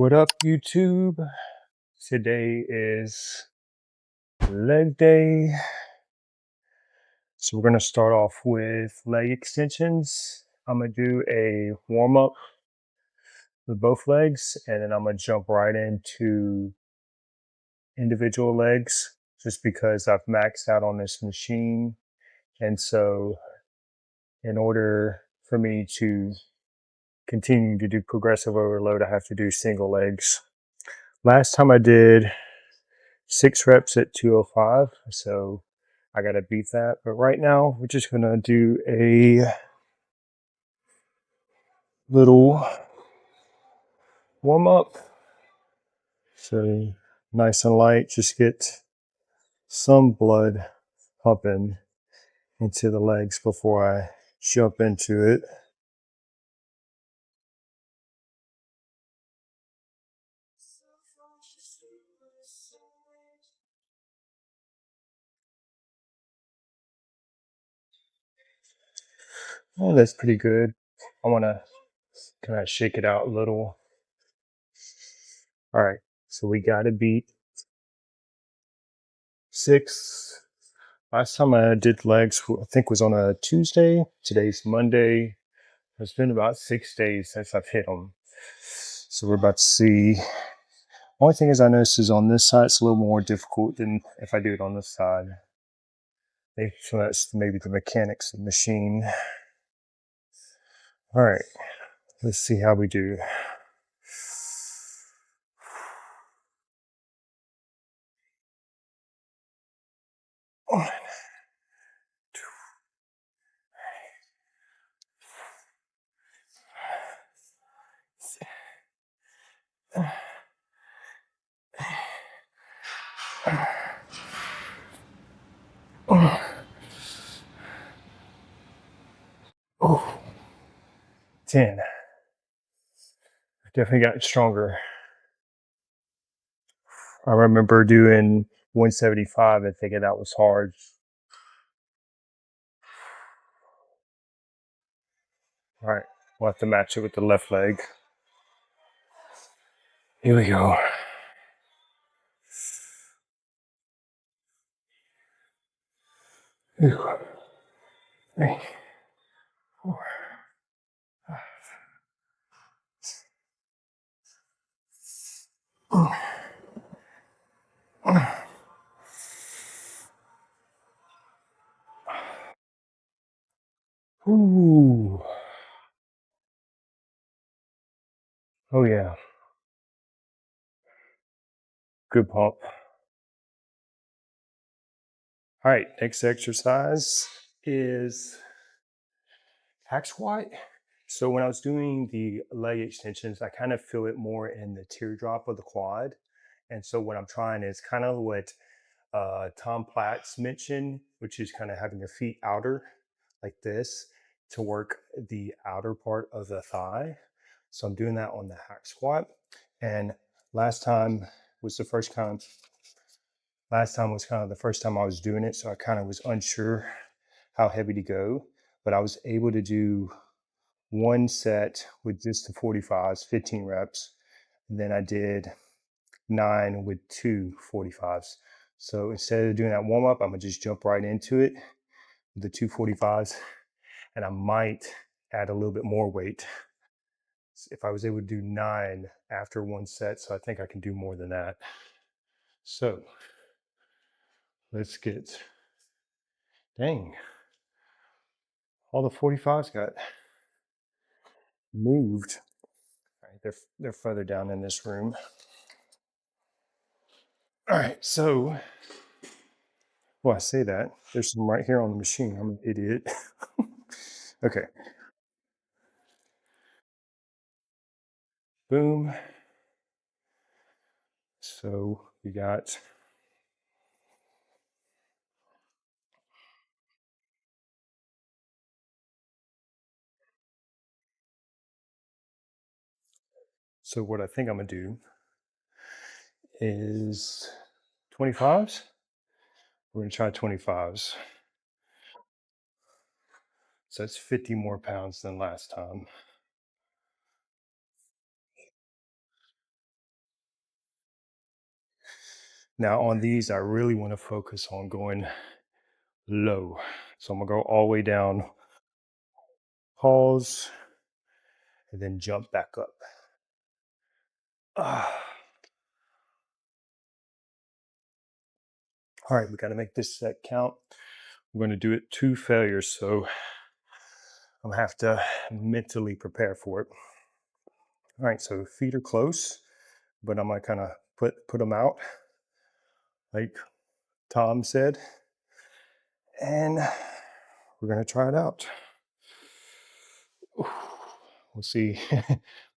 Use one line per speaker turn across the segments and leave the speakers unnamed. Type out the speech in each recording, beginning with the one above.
What up, YouTube? Today is leg day. So we're going to start off with leg extensions. I'm going to do a warm up with both legs, and then I'm going to jump right into individual legs just because I've maxed out on this machine. And so, in order for me to continue to do progressive overload, I have to do single legs. Last time I did 6 reps at 205, so I gotta beat that. But right now, we're just gonna do a little warm up. So nice and light, just get some blood pumping into the legs before I jump into it. Oh, that's pretty good. I wanna kind of shake it out a little. All right, so we gotta beat 6. Last time I did legs, I think was on a Tuesday. Today's Monday. It's been about 6 days since I've hit them. So we're about to see. Only thing is I notice is on this side, it's a little more difficult than if I do it on this side. So that's maybe the mechanics of the machine. All right, let's see how we do. One, two, oh, 10. Definitely got stronger. I remember doing 175 and thinking that was hard. All right, we'll have to match it with the left leg. Here we go. 2, 3, 4, 5. Ooh. Oh yeah. Good pump. All right, next exercise is hack squat. So when I was doing the leg extensions, I kind of feel it more in the teardrop of the quad. And so what I'm trying is kind of what Tom Platz mentioned, which is kind of having your feet outer like this to work the outer part of the thigh. So I'm doing that on the hack squat. And last time was the first time last time was kind of the first time I was doing it, so I kind of was unsure how heavy to go, but I was able to do one set with just the 45s, 15 reps, and then I did 9 with 2 45s. So instead of doing that warm up, I'm gonna just jump right into it with the 2 45s, and I might add a little bit more weight if I was able to do 9 after one set. So I think I can do more than that. So let's get, dang, all the 45s got moved. All right, they're further down in this room. All right, so well, I say that there's some right here on the machine. I'm an idiot. Okay, boom. So we got so what I think I'm gonna do is 25s. We're gonna try 25s. So that's 50 more pounds than last time. Now on these, I really want to focus on going low. So I'm gonna go all the way down, pause, and then jump back up. Ah. All right, we got to make this set count. We're going to do it 2 failures, so I'm gonna have to mentally prepare for it. All right, so feet are close, but I'm gonna kind of put them out, like Tom said, and we're gonna try it out. We'll see.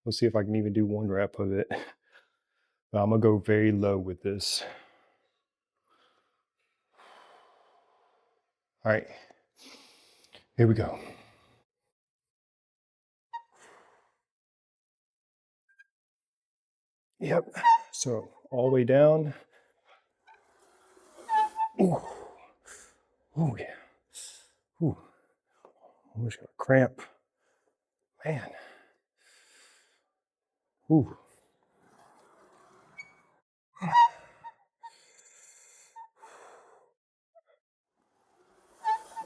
We'll see if I can even do 1 rep of it. But I'm gonna go very low with this. All right, here we go. Yep. So all the way down. Ooh. Oh yeah. Ooh. Almost got a cramp. Man. Ooh.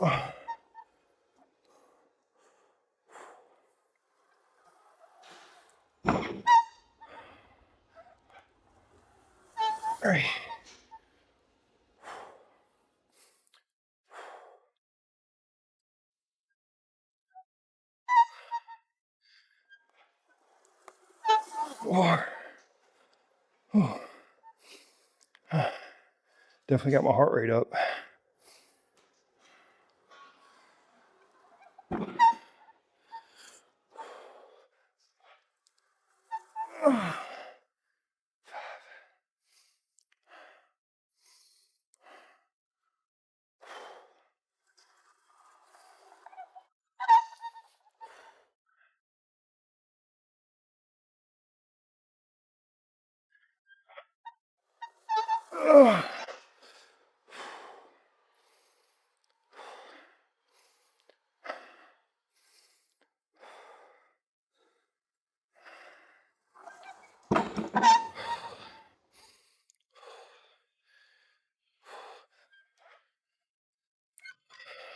Oh. All right. More. Oh. Definitely got my heart rate up.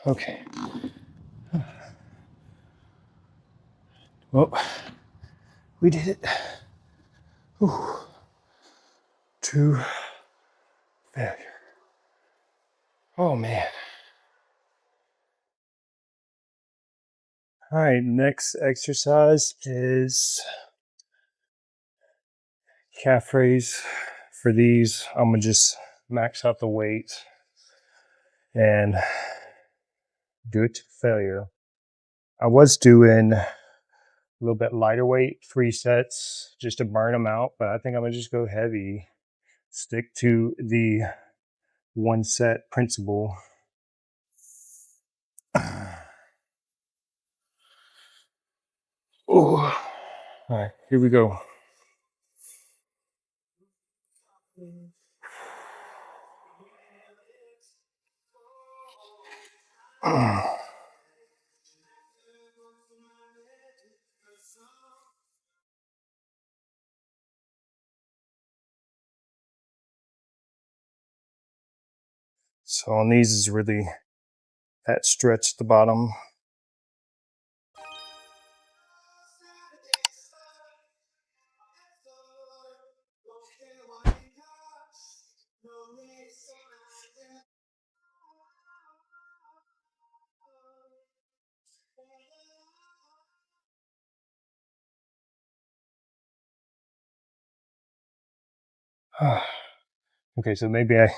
Okay. Well, we did it. Ooh. 2 failure. Oh man. All right, next exercise is calf raise. For these, I'm gonna just max out the weight and do it to failure. I was doing a little bit lighter weight, 3 sets, just to burn them out, but I think I'm gonna just go heavy, stick to the 1 set principle. Oh, all right, here we go. So on these is really that stretch at the bottom. Okay, so maybe I'm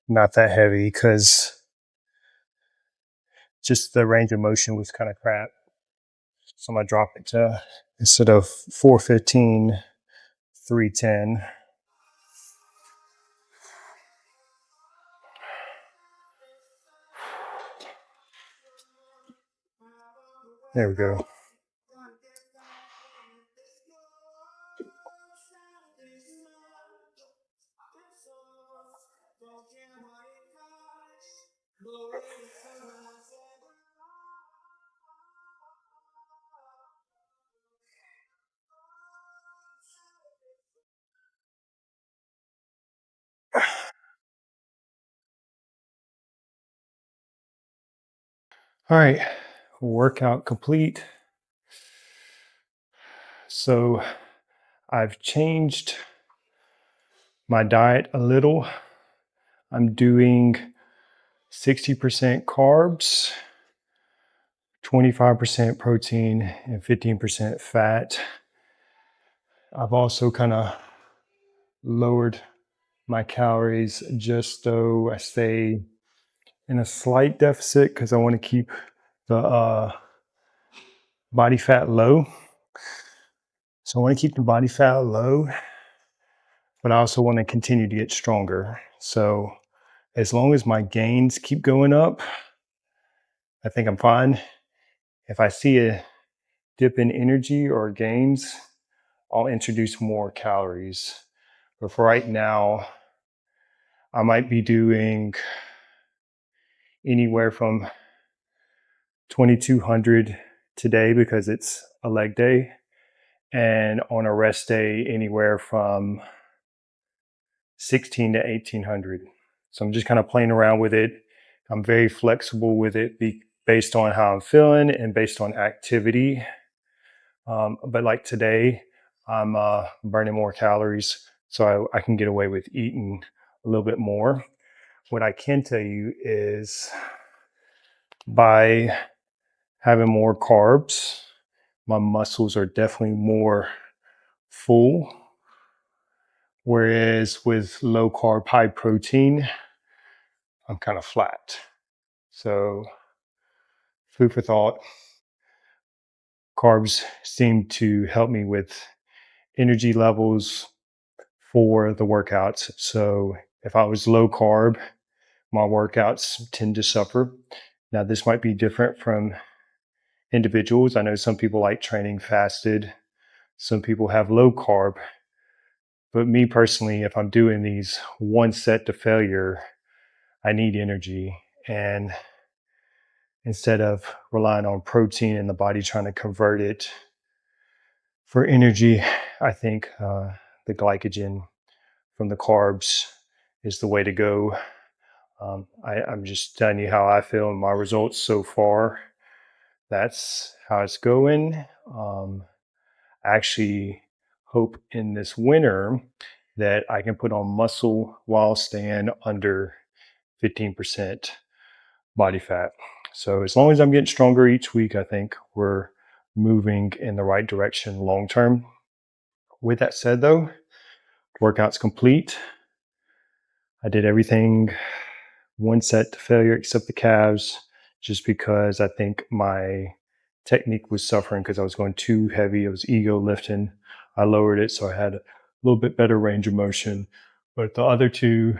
not that heavy because just the range of motion was kind of crap. So I'm gonna drop it to, instead of 415, 310. There we go. All right, workout complete. So I've changed my diet a little. I'm doing 60% carbs, 25% protein, and 15% fat. I've also kind of lowered my calories just so I stay in a slight deficit because I want to keep the body fat low. So I want to keep the body fat low, but I also want to continue to get stronger. So as long as my gains keep going up, I think I'm fine. If I see a dip in energy or gains, I'll introduce more calories. But for right now, I might be doing anywhere from 2,200 today because it's a leg day, and on a rest day, anywhere from 16 to 1,800. So I'm just kind of playing around with it. I'm very flexible with it based on how I'm feeling and based on activity. But like today, I'm burning more calories, so I can get away with eating a little bit more. What I can tell you is by having more carbs, my muscles are definitely more full. Whereas with low carb, high protein, I'm kind of flat. So, food for thought. Carbs seem to help me with energy levels for the workouts. So, if I was low carb, my workouts tend to suffer. Now, this might be different from individuals. I know some people like training fasted, some people have low carb. But me personally, if I'm doing these one set to failure, I need energy. And instead of relying on protein in the body trying to convert it for energy, I think the glycogen from the carbs is the way to go. I'm just telling you how I feel and my results so far. That's how it's going. I actually hope in this winter that I can put on muscle while staying under 15% body fat. So as long as I'm getting stronger each week, I think we're moving in the right direction long term. With that said, though, workout's complete. I did everything one set to failure except the calves, just because I think my technique was suffering because I was going too heavy. It was ego lifting. I lowered it so I had a little bit better range of motion. But the other two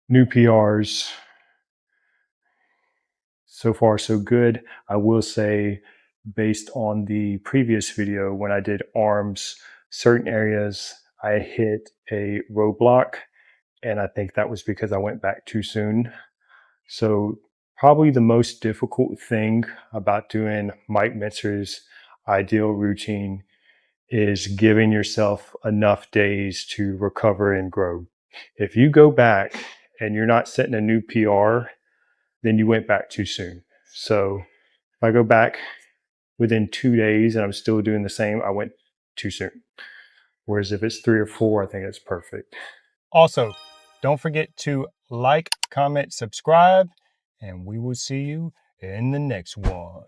new PRs, so far so good. I will say, based on the previous video, when I did arms, certain areas I hit a roadblock, and I think that was because I went back too soon. So probably the most difficult thing about doing Mike Mitzer's ideal routine is giving yourself enough days to recover and grow. If you go back and you're not setting a new PR, then you went back too soon. So if I go back within 2 days and I'm still doing the same, I went too soon. Whereas if it's 3 or 4, I think it's perfect. Also, don't forget to like, comment, subscribe, and we will see you in the next one.